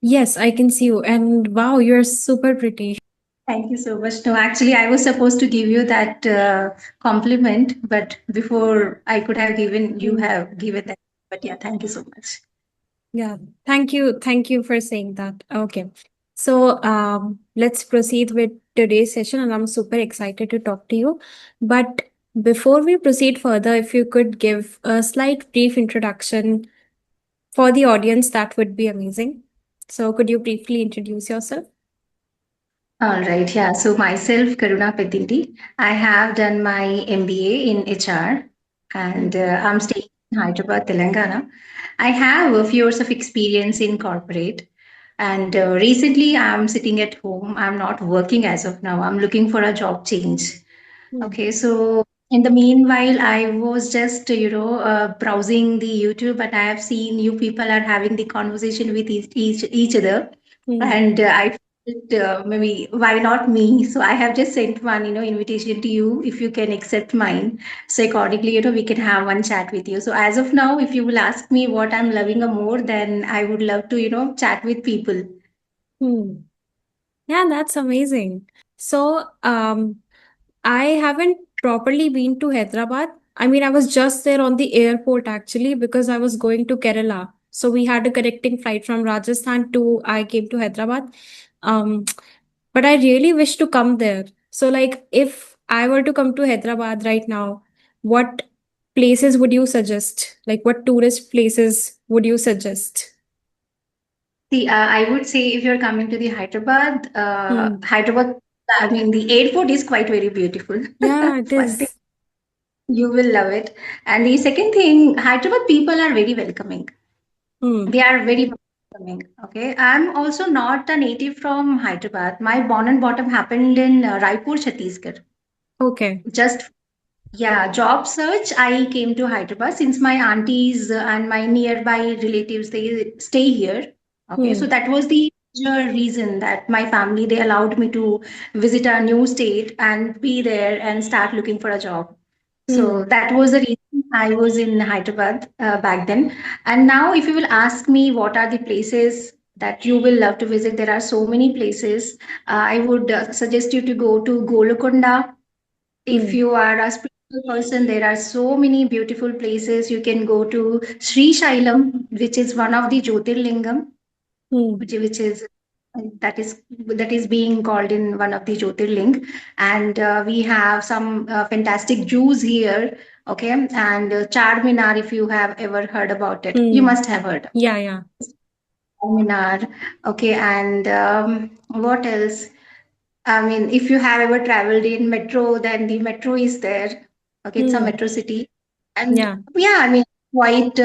Yes, I can see you. And wow, you're super pretty. Thank you so much. No, actually, I was supposed to give you that compliment, but before I could have given, you Hmm. have given that. But yeah, thank you so much. Yeah. Thank you. Thank you for saying that. Okay. So let's proceed with today's session, and I'm super excited to talk to you. But before we proceed further, if you could give a slight brief introduction for the audience, that would be amazing. So could you briefly introduce yourself? All right, yeah. So myself, Karuna Petindi, I have done my MBA in HR, and Hmm. I'm staying in Hyderabad, Telangana. I have a few years of experience in corporate, and recently I'm sitting at home. I'm not working as of now. I'm looking for a job change. Hmm. Okay, so in the meanwhile, I was just, browsing the YouTube, and I have seen you people are having the conversation with each other. Hmm. And I felt maybe why not me? So I have just sent one, invitation to you if you can accept mine. So accordingly, we can have one chat with you. So as of now, if you will ask me what I'm loving a more, then I would love to, chat with people. Hmm. Yeah, that's amazing. So, I haven't properly been to Hyderabad. I mean, I was just there on the airport actually because I was going to Kerala. So we had a connecting flight from Rajasthan to I came to Hyderabad. Um, but I really wish to come there. So, like, if I were to come to Hyderabad right now, what places would you suggest? Like, what tourist places would you suggest? See, I would say if you're coming to the Hmm. Hyderabad, I mean, the airport is quite very beautiful. Yeah, it First thing, is. you will love it. And the second thing, Hyderabad people are very welcoming. Hmm. They are very welcoming. Okay. I'm also not a native from Hyderabad. My born and bottom happened in Raipur, Chhattisgarh. Okay. Just Yeah, job search. I came to Hyderabad since my aunties and my nearby relatives they stay here. Okay, so Hmm. that was the major reason that my family they allowed me to visit a new state and be there and start looking for a job. So Hmm. that was the reason I was in Hyderabad back then. And now, if you will ask me what are the places that you will love to visit, there are so many places. I would suggest you to go to Golukonda if Hmm. you are a spiritual person, there are so many beautiful places. You can go to Sri Shailam, which is one of the Jyotirlingam, Hmm. which is that is being called in one of the Jyotirling. And we have some fantastic Jews here. Okay, and Charminar, if you have ever heard about it, you Hmm. must have heard. Yeah, yeah. Charminar. Okay, and what else? I mean, if you have ever traveled in metro, then the metro is there. Okay, it's a Hmm. metro city. And Yeah. yeah, I mean, quite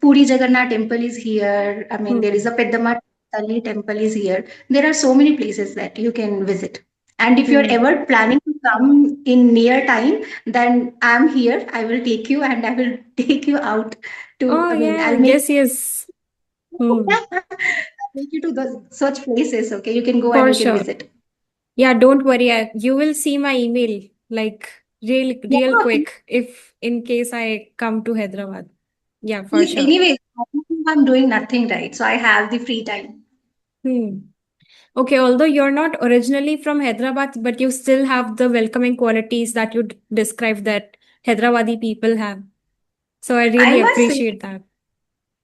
Puri Jagannath temple is here. I mean, there is Hmm. a Peddama Tali temple is here. There are so many places that you can visit. And if you're Hmm. ever planning to come in near time, then I'm here. I will take you and I will take you out to, Oh, I mean, yeah. I'll make Yes, yes. Hmm. take you to the such places. Okay, you can go and For you can sure. visit. Yeah, don't worry. You will see my email like real Yeah, quick if in case I come to Hyderabad. Yeah, for see, sure. anyways, I'm doing nothing right, so I have the free time. Hmm. Okay, although you're not originally from Hyderabad, but you still have the welcoming qualities that you describe that Hyderabadi people have. So I I really must say, appreciate that.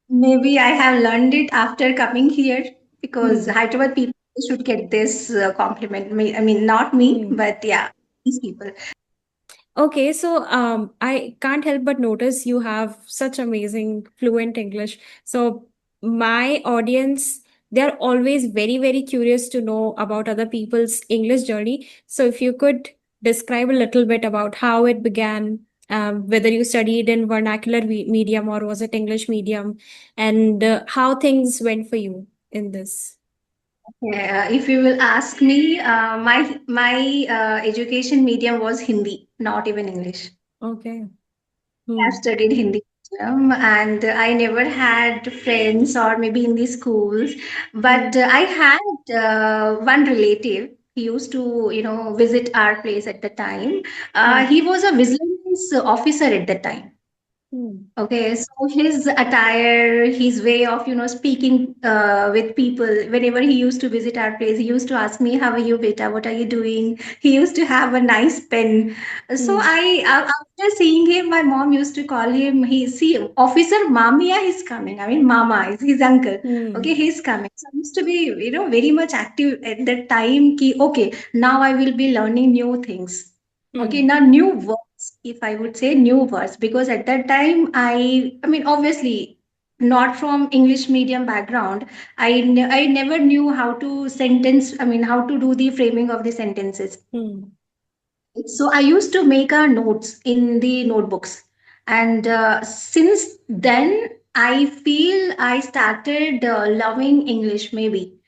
maybe I have learned it after coming here because Hmm. Hyderabad people should get this compliment. I mean, not me, Hmm. but yeah, these people. Okay, so I can't help but notice you have such amazing fluent English. So my audience, they're always very curious to know about other people's English journey. So if you could describe a little bit about how it began, whether you studied in vernacular medium or was it English medium, and how things went for you in this. Yeah, if you will ask me, my education medium was Hindi, not even English. Okay. I've Hmm. studied Hindi medium and I never had friends or maybe in the schools, Hmm. but I had one relative. He used to, visit our place at the time. Hmm. He was a vigilance officer at the time. Hmm. Okay, so his attire, his way of, speaking with people, whenever he used to visit our place, he used to ask me, "How are you, beta? What are you doing?" He used to have a nice pen. So Hmm. after seeing him, my mom used to call him, Officer Mamiya is coming. I mean, Mama is his uncle. Okay, Hmm. he's coming. So I used to be, very much active at that time. Ki, okay, now I will be learning new things. Okay, Hmm. now new words, if I would say new words, because at that time I mean, obviously not from English medium background, I never knew how to sentence, I mean, how to do the framing of the sentences. Hmm. So I used to make notes in the notebooks, and since then I feel I started loving English maybe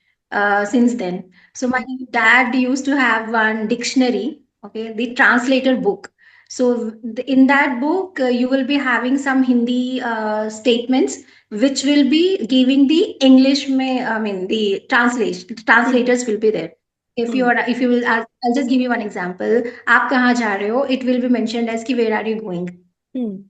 since Hmm. then. So my dad used to have one dictionary, okay, the translator book. So in that book, you will be having some Hindi statements, which will be giving the English. I mean, the translation Hmm. translators will be there. Hmm. If you will, I'll just give you one example. आप कहाँ जा रहे हो? It will be mentioned as कि where are you going? Hmm.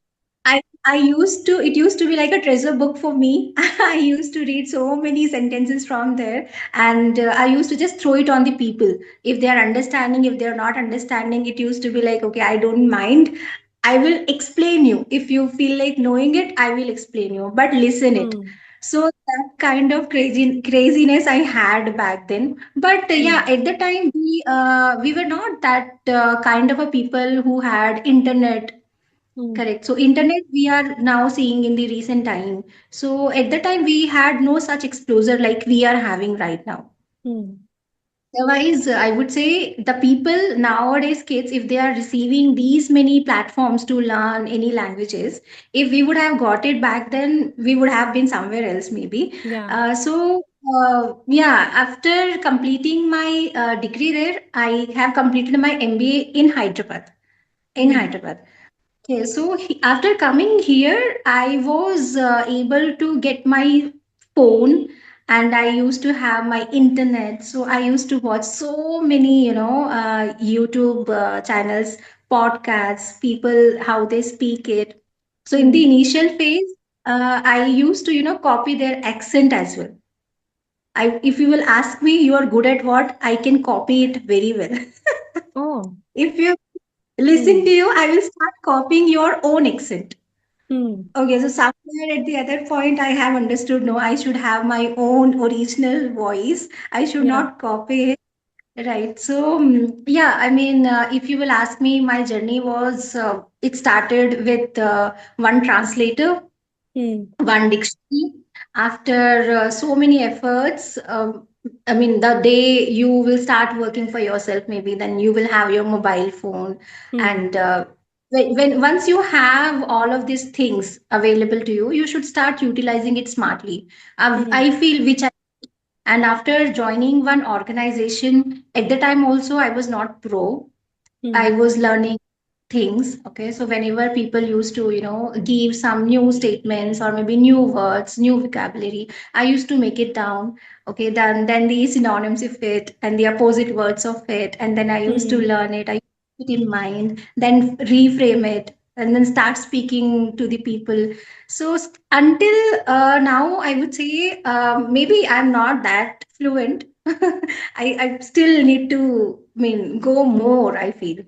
I used to, it used to be like a treasure book for me. I used to read so many sentences from there, and I used to just throw it on the people. If they are understanding, if they are not understanding, it used to be like, okay, I don't mind. I will explain you. If you feel like knowing it, I will explain you, but listen it. Hmm. So that kind of craziness I had back then. But yeah, Hmm. at the time we were not that kind of a people who had internet. Hmm. Correct. So internet we are now seeing in the recent time. So at the time we had no such exposure like we are having right now. Hmm. Otherwise, I would say the people nowadays, kids, if they are receiving these many platforms to learn any languages, if we would have got it back then, we would have been somewhere else maybe. Yeah. Yeah, after completing my degree there, I have completed my MBA in Hyderabad. In Hmm. Hyderabad. Okay, so after coming here, I was able to get my phone, and I used to have my internet. So I used to watch so many, YouTube channels, podcasts, people, how they speak it. So in the Hmm. initial phase, I used to, copy their accent as well. If you will ask me, you are good at what? I can copy it very well. Oh. If you listen to Hmm. you, I will start copying your own accent. Hmm. Okay, so somewhere at the other point, I have understood no, I should have my own original voice. I should Yeah. not copy it. Right. So, yeah, I mean, if you will ask me, my journey was, it started with one translator, Hmm. one dictionary. After so many efforts, I mean, the day you will start working for yourself, maybe then you will have your mobile phone, Hmm. and when once you have all of these things available to you, you should start utilizing it smartly. Hmm. I feel which I, and after joining one organization at the time also I was not pro. I Hmm. was learning things. Okay, so whenever people used to, give some new statements or maybe new words, new vocabulary, I used to make it down. Okay, then the synonyms of it and the opposite words of it, and then I used to Hmm. learn it. I put it in mind, then reframe it, and then start speaking to the people. So until now, I would say maybe I'm not that fluent. I still need to, I mean, go more. I feel.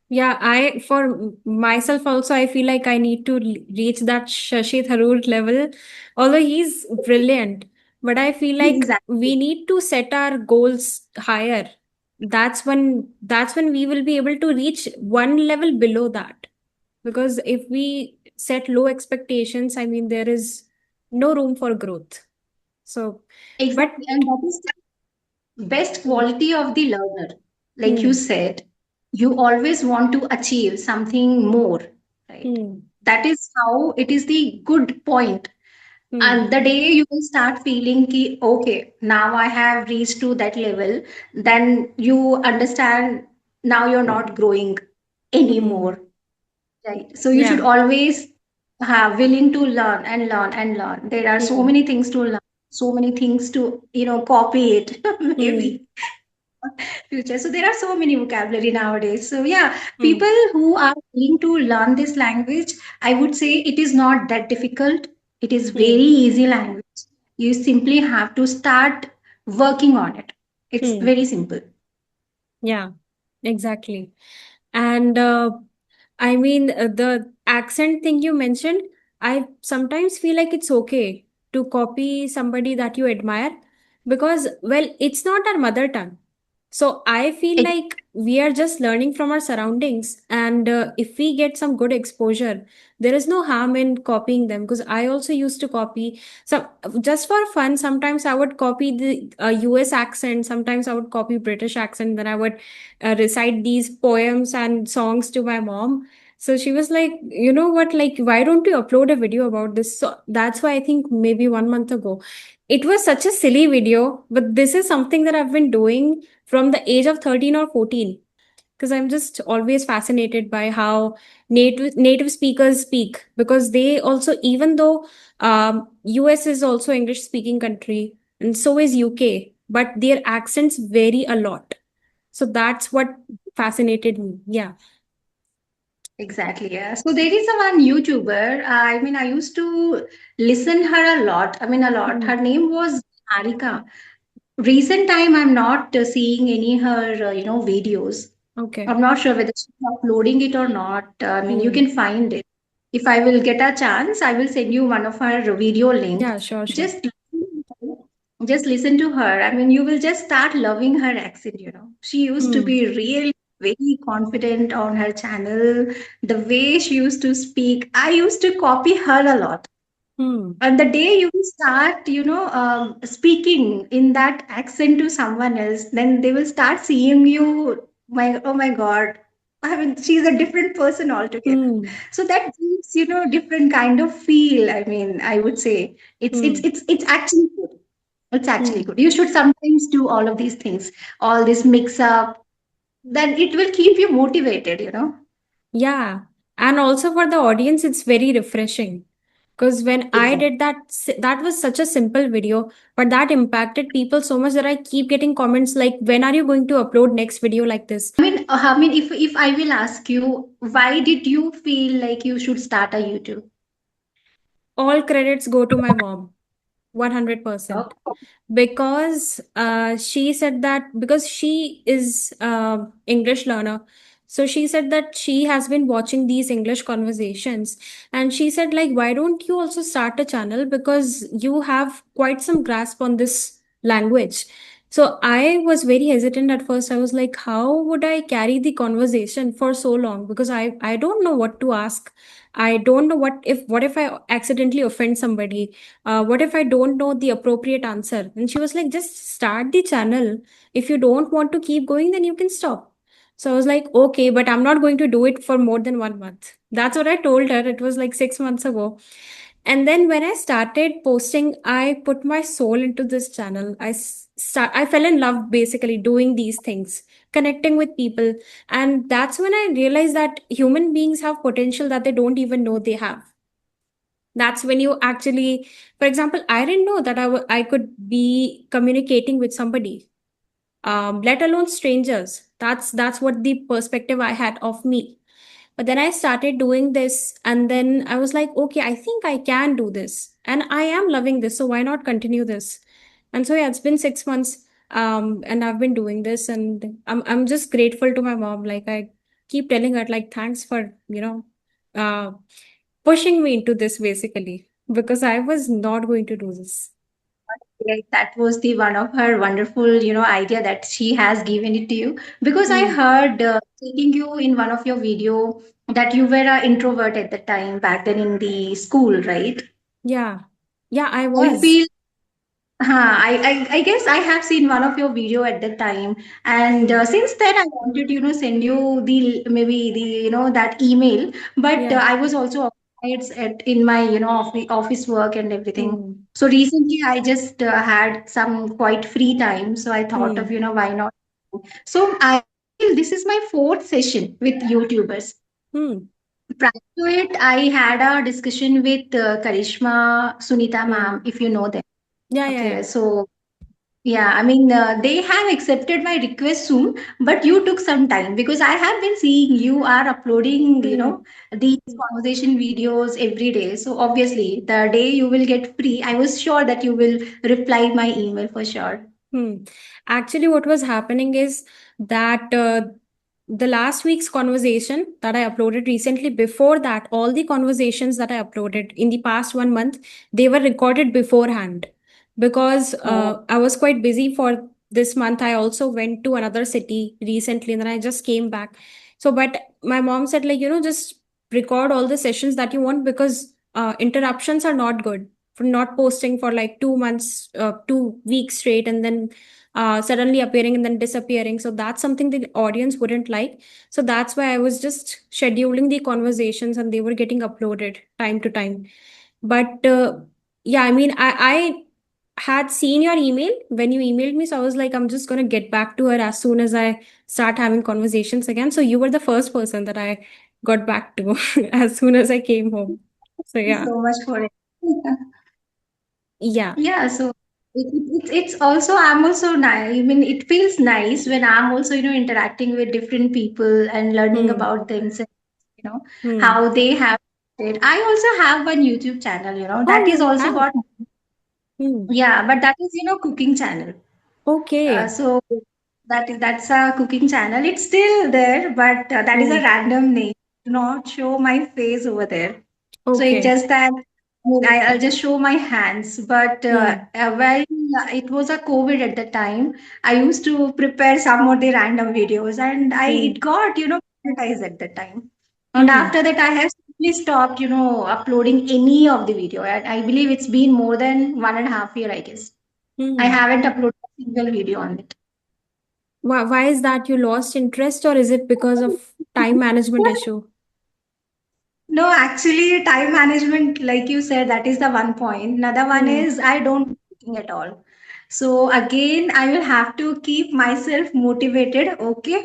Yeah, for myself also, I feel like I need to reach that Shashi Tharoor level. Although he's brilliant, but I feel like Exactly. we need to set our goals higher. That's when we will be able to reach one level below that. Because if we set low expectations, I mean, there is no room for growth. So, but Exactly. And that is the best hmm, quality of the learner. Like you hmm, said, you always want to achieve something more, right? hmm, That is how it is the good point. hmm, And the day you will start feeling ki, okay, now I have reached to that level, then you understand now you're not growing hmm, anymore. Right. So you should yeah, always have willing to learn and learn and learn. There are so hmm, many things to learn, so many things to, copy it, hmm. maybe. future. So there are so many vocabulary nowadays. So yeah, Hmm. people who are willing to learn this language, I would say it is not that difficult. It is very Hmm. easy language. You simply have to start working on it. It's Hmm. very simple. Yeah, exactly. And I mean, the accent thing you mentioned, I sometimes feel like it's okay to copy somebody that you admire because, well, it's not our mother tongue. So I feel Ex- like we are just learning from our surroundings. And if we get some good exposure, there is no harm in copying them because I also used to copy. So just for fun, sometimes I would copy the US accent, sometimes I would copy British accent, then I would recite these poems and songs to my mom. So she was like, you know what, like, why don't you upload a video about this? So that's why I think maybe 1 month ago. It was such a silly video, but this is something that I've been doing from the age of 13 or 14 because I'm just always fascinated by how native speakers speak because they also, even though US is also English speaking country and so is UK, but their accents vary a lot. So that's what fascinated me. Yeah. Exactly, yeah. So there is a one YouTuber. I mean, I used to listen her a lot. I mean, a lot. Hmm. Her name was Harika. Recent time, I'm not seeing any her videos. Okay. I'm not sure whether she's uploading it or not. I mean, you Hmm. can find it. If I will get a chance, I will send you one of her video link. Yeah, sure, sure. Just just listen to her. I mean, you will just start loving her accent. She used to Hmm. be really very confident on her channel. The way she used to speak, I used to copy her a lot. Hmm. And the day you will start, speaking in that accent to someone else, then they will start seeing you. Oh my God. I mean, she's a different person altogether. Hmm. So that gives, different kind of feel. I mean, I would say Hmm. it's actually good. It's actually Hmm. good. You should sometimes do all of these things, all this mix up. Then it will keep you motivated. Yeah. And also for the audience, it's very refreshing. Because when I Exactly. did that, that was such a simple video, but that impacted people so much that I keep getting comments like, when are you going to upload next video like this? I mean, if I will ask you, why did you feel like you should start a YouTube? All credits go to my mom, 100%. Oh, Because she said that because she is English learner, so she said that she has been watching these English conversations, and she said like, why don't you also start a channel because you have quite some grasp on this language. So I was very hesitant at first. I was like, how would I carry the conversation for so long because I don't know what to ask. I don't know what if I accidentally offend somebody. What if I don't know the appropriate answer? And she was like, just start the channel. If you don't want to keep going, then you can stop. So I was like, okay, but I'm not going to do it for more than 1 month. That's what I told her. It was like 6 months ago. And then when I started posting, I put my soul into this channel. I fell in love basically doing these things, connecting with people. And that's when I realized that human beings have potential that they don't even know they have. That's when you actually, for example, I didn't know that I could be communicating with somebody, let alone strangers. That's what the perspective I had of me. But then I started doing this, and then I was like, okay, I think I can do this, and I am loving this, so why not continue this? And so yeah, it's been 6 months, and I've been doing this, and I'm just grateful to my mom. Like I keep telling her, like, thanks for uh, pushing me into this basically because I was not going to do this. like that was the one of her wonderful, idea that she has given it to you. Because I Hmm. heard taking you in one of your video that you were an introvert at the time back then in the school, right? Yeah. Yeah, I I was. feel I guess I have seen one of your video at the time, and Hmm. since then I wanted to send you the maybe the that email, but Yeah. I was also occupied in my office work and everything. Hmm. So recently I just had some quite free time, so I thought of Hmm. why not. So I feel this is my fourth session with YouTubers. Hmm. Prior to it, I had a discussion with Karishma Sunita Hmm. ma'am, if you know them. Yeah, yeah, Okay, yeah. so. Yeah, I mean, they have accepted my request soon, but you took some time because I have been seeing you are uploading, Hmm. these conversation videos every day. So obviously, the day you will get free, I was sure that you will reply my email for sure. Hmm. Actually, what was happening is that the last week's conversation that I uploaded recently, before that, all the conversations that I uploaded in the past 1 month, they were recorded beforehand because Oh, I was quite busy for this month. I also went to another city recently and then I just came back. So, but my mom said, like, just record all the sessions that you want because interruptions are not good for not posting for like 2 months, 2 weeks straight, and then suddenly appearing and then disappearing. So that's something the audience wouldn't like. So that's why I was just scheduling the conversations and they were getting uploaded time to time. But yeah, I mean, I had seen your email when you emailed me. So I was like, I'm just going to get back to her as soon as I start having conversations again. So you were the first person that I got back to as soon as I came home. So thank you yeah. so much for it. Yeah. Yeah, so it's also I'm also nice. I mean, it feels nice when I'm also interacting with different people and learning Hmm. about things and you know Hmm. how they have it. I also have one YouTube channel. Oh, That is you also have. got Hmm. yeah, but that is cooking channel. Okay. So that's a cooking channel. It's still there, but that is a Hmm. random name. Do not show my face over there. So it's Okay. just that I'll just show my hands. But Hmm. when it was a COVID at the time, I used to prepare some of the random videos, and I it Hmm. got monetized at the time. And Hmm. after that, I have simply stopped uploading any of the video. And I believe it's been more than 1.5 year, I guess. I Hmm. haven't uploaded a single video on it. Why is that you lost interest, or is it because of time management issue? No, actually, time management, like you said, that is the one point. Another one Hmm. is I don't do cooking at all. So again, I will have to keep myself motivated. Okay,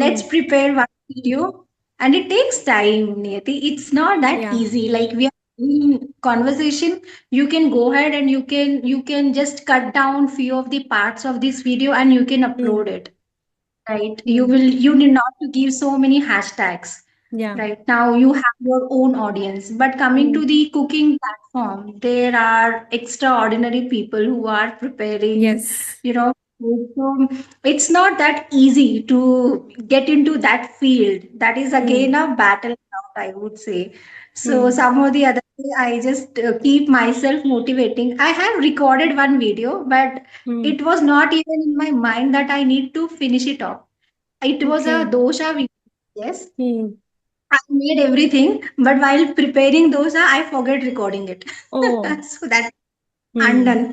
let's Hmm. prepare one video, and it takes time, Niyati. It's not that Yeah. easy. Like we are in conversation, you can go ahead and you can just cut down few of the parts of this video and you can upload Hmm. it. Right? Hmm. You need not to give so many hashtags. Yeah. Right now, you have your own audience. But coming Hmm. to the cooking platform, there are extraordinary people who are preparing, Yes. food. So it's not that easy to get into that field. That is again Hmm. a battleground, I would say. So Hmm. some of the other day, I just keep myself motivating. I have recorded one video, but Hmm. it was not even in my mind that I need to finish it off. It was a Okay. dosha video. Yes, Hmm. I made everything, but while preparing dosa, I forget recording it. Oh. So that's Hmm. undone.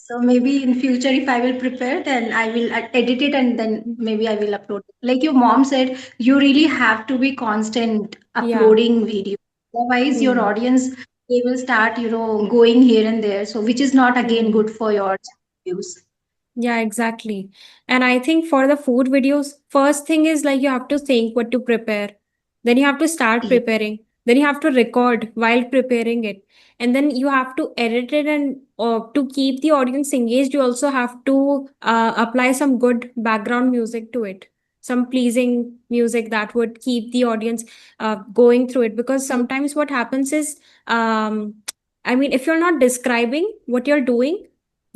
So maybe in future, if I will prepare, then I will edit it and then maybe I will upload it. Like your mom said, you really have to be constant Yeah. uploading video. Otherwise, your Hmm. audience they will start, going here and there. So which is not again Hmm. good for your views. Yeah, exactly. And I think for the food videos, first thing is like you have to think what to prepare. Then you have to start Yeah. preparing. Then you have to record while preparing it. And then you have to edit it, and to keep the audience engaged, you also have to apply some good background music to it. Some pleasing music that would keep the audience going through it. Because sometimes what happens is, I mean, if you're not describing what you're doing,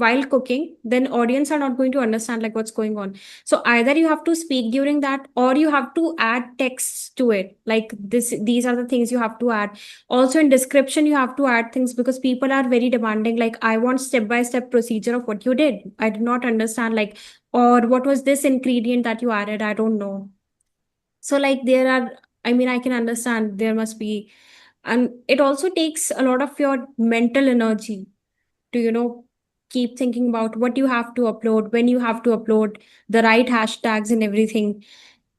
while cooking, then audience are not going to understand like what's going on. So either you have to speak during that, or you have to add texts to it, like these are the things you have to add. Also in description you have to add things, because people are very demanding, like I want step by step procedure of what you did. I did not understand, like, or what was this ingredient that you added, I don't know. So like there are, I mean, I can understand there must be, and it also takes a lot of your mental energy to keep thinking about what you have to upload, when you have to upload, the right hashtags and everything.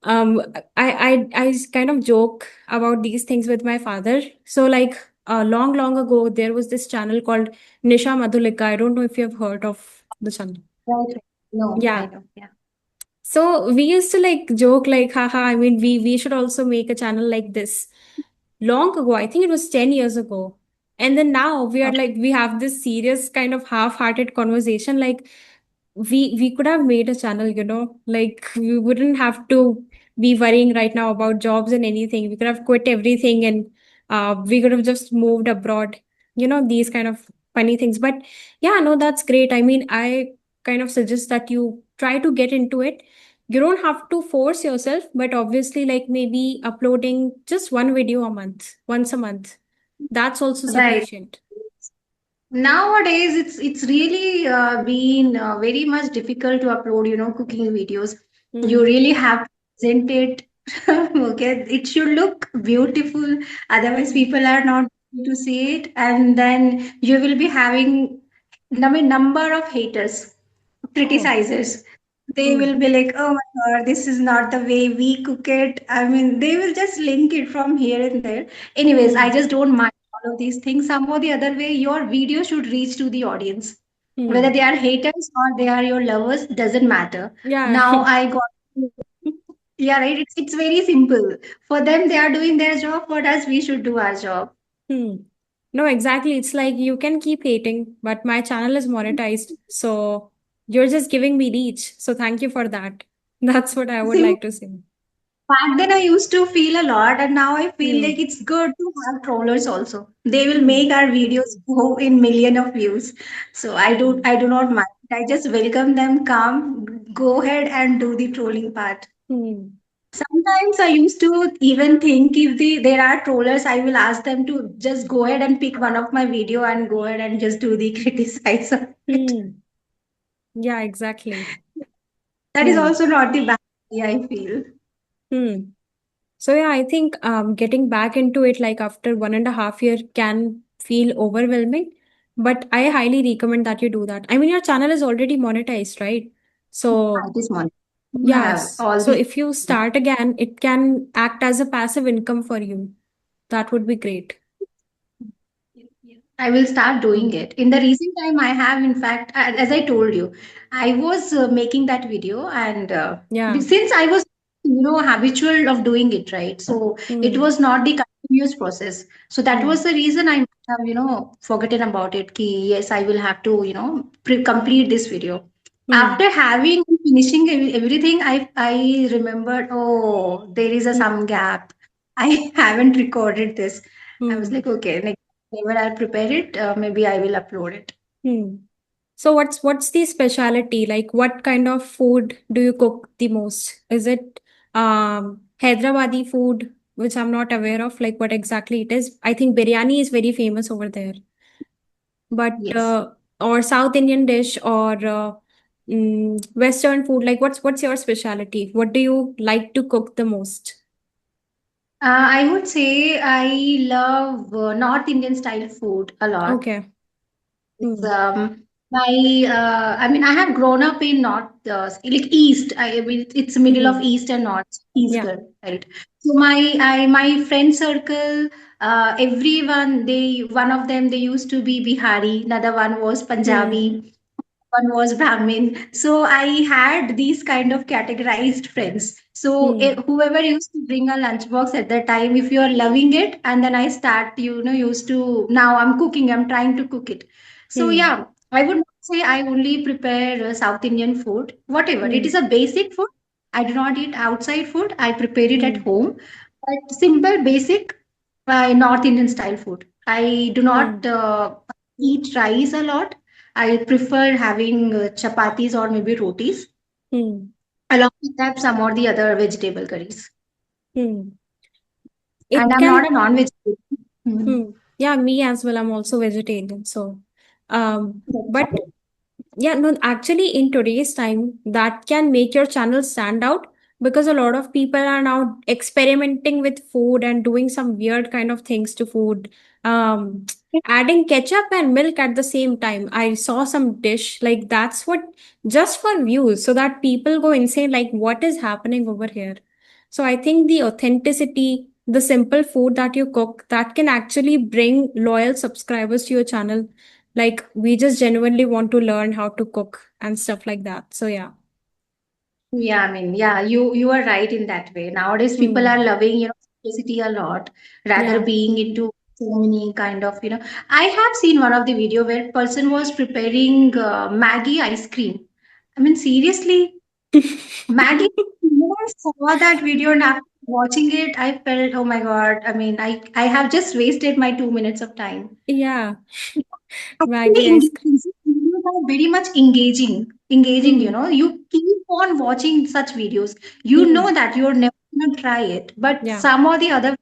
um I kind of joke about these things with my father. So like long ago there was this channel called Nisha Madhulika. I don't know if you have heard of the channel. Right. Right. No, I Yeah. don't. Yeah. So we used to like joke like, haha, I mean, we should also make a channel like this. Long ago, I think it was 10 years ago. And then now we are Okay. like, we have this serious kind of half-hearted conversation like, we could have made a channel, like we wouldn't have to be worrying right now about jobs and anything. We could have quit everything and we could have just moved abroad, these kind of funny things. But yeah, no, that's great. I mean, I kind of suggest that you try to get into it. You don't have to force yourself, but obviously, like maybe uploading just one video a month, once a month, that's also Right. sufficient. Nowadays, it's really been very much difficult to upload, cooking videos. You Hmm. really have to present it. Okay, it should look beautiful. Otherwise, Hmm. people are not going to see it, and then you will be having, I mean, number of haters, Oh. criticizers. They Hmm. will be like, "Oh my God, this is not the way we cook it." I mean, they will just link it from here and there. Anyways, I Hmm. just don't mind all of these things. Some or the other way, your video should reach to the audience. Whether Hmm. they are haters or they are your lovers, doesn't matter. Yeah. Now I got, yeah, right. It's very simple. For them, they are doing their job. For us, we should do our job. Hmm. No, exactly. It's like you can keep hating, but my channel is monetized. So you're just giving me reach. So thank you for that. That's what I would Sim- like to say. Back then, I used to feel a lot, and now I feel like Hmm. it's good to have trollers also. They will Hmm. make our videos go in million of views. So Hmm. I do not mind. I just welcome them. Come, go ahead and do the trolling part. Hmm. Sometimes I used to even think if there are trollers, I will ask them to just go ahead and pick one of my video and go ahead and just do the criticize of it. Hmm. Yeah, exactly. That is Hmm. also not the bad idea, I feel. Hmm. So yeah, I think getting back into it like after 1.5 year can feel overwhelming, but I highly recommend that you do that. I mean, your channel is already monetized, right? Yeah, So it is one. You have yes. all So the. if you start again, it can act as a passive income for you. That would be great. I will start doing Hmm. it. In the recent time, I have, in fact, as I told you, I was making that video, and Yeah. since I was, habitual of doing it, right? So it Hmm. was not the continuous process. So that Hmm. was the reason I might have, forgotten about it. Ki, yes, I will have to, complete this video. Hmm. After having finishing everything, I remembered, oh, there is a Hmm. some gap. I haven't recorded this. I was Hmm. like, okay, whenever I prepare it, maybe I will upload it. Hmm. So what's the specialty? Like what kind of food do you cook the most? Is it Hyderabadi food, which I'm not aware of, like what exactly it is? I think biryani is very famous over there. But Yes. or South Indian dish or Western food, like what's your specialty? What do you like to cook the most? I would say I love North Indian style food a lot. Okay. It's Hmm. I mean, I have grown up in North, like East. I mean, it's middle of Hmm. East and North. East Yeah. girl, right? So my friend circle, everyone, one of them, they used to be Bihari, another one was Hmm. Punjabi, one was Brahmin. So I had these kind of categorized friends. So Hmm. whoever used to bring a lunchbox at that time, if you are loving it, and then I start, used to, now I'm cooking, I'm trying to cook it. So Hmm. yeah, I would not say I only prepare South Indian food. Whatever, it is Hmm. a basic food. I do not eat outside food. I prepare it at Hmm. home. But simple, basic, North Indian style food. I do not Hmm. eat rice a lot. I prefer having chapatis or maybe rotis. Hmm. Along with that, some or the other vegetable curries. Hmm. And It I'm not can. a non-vegetarian. Hmm. Mhm. Yeah, me as well. I'm also vegetarian. So, but yeah, no, actually, in today's time, that can make your channel stand out because a lot of people are now experimenting with food and doing some weird kind of things to food. Um, Adding ketchup and milk at the same time. I saw some dish like that's what just for views, so that people go insane, like, what is happening over here? So I think the authenticity, the simple food that you cook, that can actually bring loyal subscribers to your channel. Like we just genuinely want to learn how to cook and stuff like that. So yeah. Yeah, I mean, yeah, you are right in that way. Nowadays, people are Hmm. loving, simplicity a lot, rather Yeah. being into so many kind of, I have seen one of the video where person was preparing Maggie ice cream. I mean, seriously, Maggie, when I saw that video and after watching it, I felt, oh my God. I mean, I have just wasted my 2 minutes of time. Yeah, Actually, Maggie ice cream. these videos are very much engaging, Hmm. you keep on watching such videos. You Hmm. know that you're never going to try it, but Yeah. some or the other,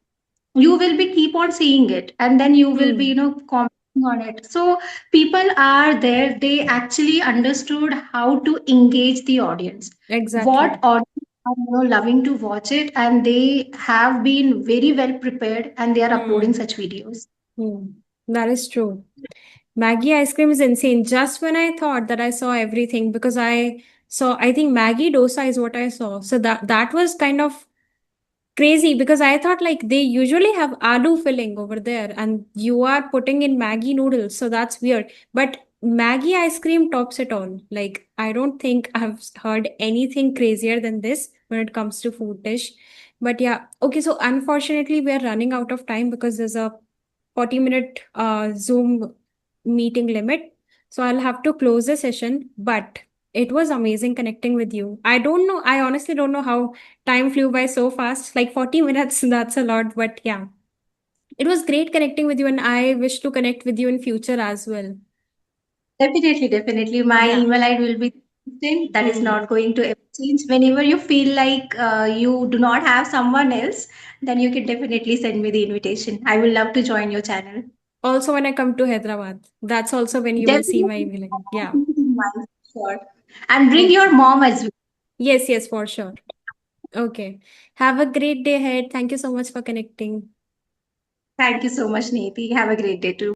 you will be keep on seeing it, and then you will be, Hmm. commenting on it. So people are there, they actually understood how to engage the audience. What Exactly. audience are, loving to watch it, and they have been very well prepared, and they are uploading Hmm. such videos. Hmm. That is true. Maggie ice cream is insane. Just when I thought that I saw everything, because I saw, I think Maggie dosa is what I saw. So that was kind of crazy because I thought like they usually have aloo filling over there and you are putting in Maggie noodles. So that's weird. But Maggie ice cream tops it all. Like, I don't think I've heard anything crazier than this when it comes to food dish. But yeah, okay. So unfortunately, we are running out of time because there's a 40-minute Zoom meeting limit. So I'll have to close the session. But it was amazing connecting with you. I don't know. I honestly don't know how time flew by so fast. Like 40 minutes, that's a lot. But yeah, it was great connecting with you, and I wish to connect with you in future as well. Definitely, definitely. My Yeah. email ID will be the same. That is Hmm. not going to ever change. Whenever you feel like you do not have someone else, then you can definitely send me the invitation. I will love to join your channel. Also, when I come to Hyderabad, that's also when you will see my Definitely, email again. Yeah. keep it in mind, sure. And bring your Okay. mom as well. Yes, yes, for sure. Okay. Have a great day ahead. Thank you so much for connecting. Thank you so much, Neeti. Have a great day too.